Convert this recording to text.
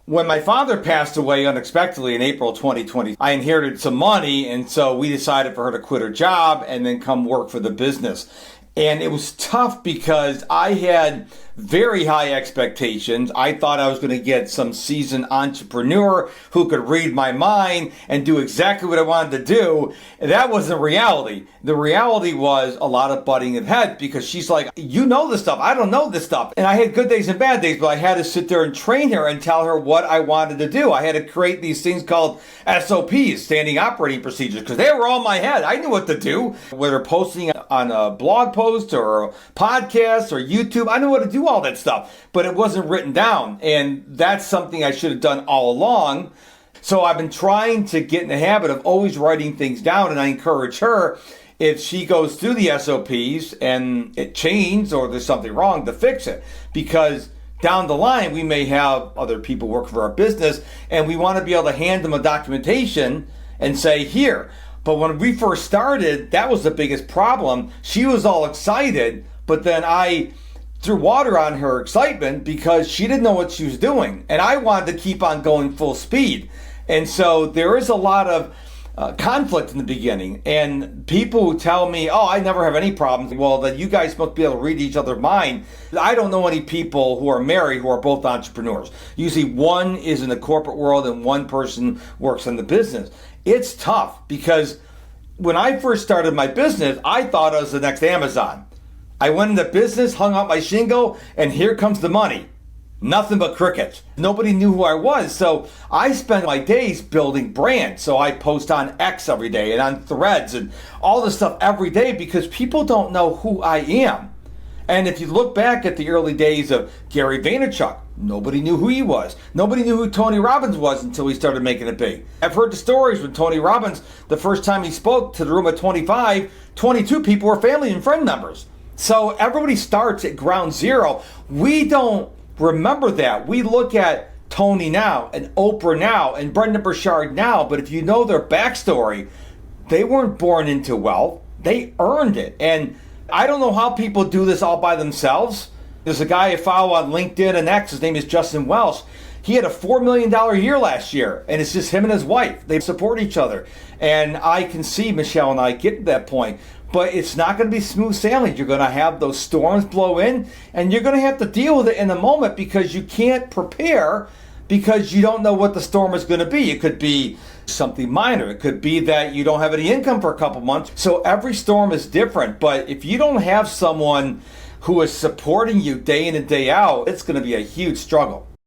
When my father passed away unexpectedly in April 2020, I inherited some money, and so we decided for her to quit her job and then come work for the business. And it was tough because I had very high expectations. I thought I was going to get some seasoned entrepreneur who could read my mind and do exactly what I wanted to do. And that wasn't reality. The reality was a lot of butting of heads because she's like, you know this stuff. I don't know this stuff. And I had good days and bad days, but I had to sit there and train her and tell her what I wanted to do. I had to create these things called SOPs, standing operating procedures, because they were all in my head. I knew what to do, whether posting on a blog post or a podcast or YouTube. I knew what to do all that stuff, but it wasn't written down. And that's something I should have done all along. So I've been trying to get in the habit of always writing things down. And I encourage her, if she goes through the SOPs and it changed or there's something wrong, to fix it. Because down the line, we may have other people work for our business and we want to be able to hand them a documentation and say, here. But when we first started, that was the biggest problem. She was all excited, but then I threw water on her excitement because she didn't know what she was doing. And I wanted to keep on going full speed. And so there is a lot of conflict in the beginning. And people who tell me, oh, I never have any problems. Well, then you guys must be able to read each other's mind. I don't know any people who are married who are both entrepreneurs. Usually one is in the corporate world and one person works in the business. It's tough because when I first started my business, I thought I was the next Amazon. I went into business, hung out my shingle, and here comes the money. Nothing but crickets. Nobody knew who I was. So I spent my days building brands. So I post on X every day and on Threads and all this stuff every day because people don't know who I am. And if you look back at the early days of Gary Vaynerchuk, nobody knew who he was. Nobody knew who Tony Robbins was until he started making it big. I've heard the stories when Tony Robbins, the first time he spoke to the room of 25, 22 people were family and friend members. So everybody starts at ground zero. We don't remember that. We look at Tony now and Oprah now and Brendan Burchard now, but if you know their backstory, they weren't born into wealth. They earned it. And I don't know how people do this all by themselves. There's a guy I follow on LinkedIn and X. His name is Justin Welsh. He had a $4 million year last year, and it's just him and his wife. They support each other. And I can see Michelle and I get to that point. But it's not going to be smooth sailing. You're going to have those storms blow in, and you're going to have to deal with it in the moment because you can't prepare because you don't know what the storm is going to be. It could be something minor. It could be that you don't have any income for a couple months. So every storm is different. But if you don't have someone who is supporting you day in and day out, it's going to be a huge struggle.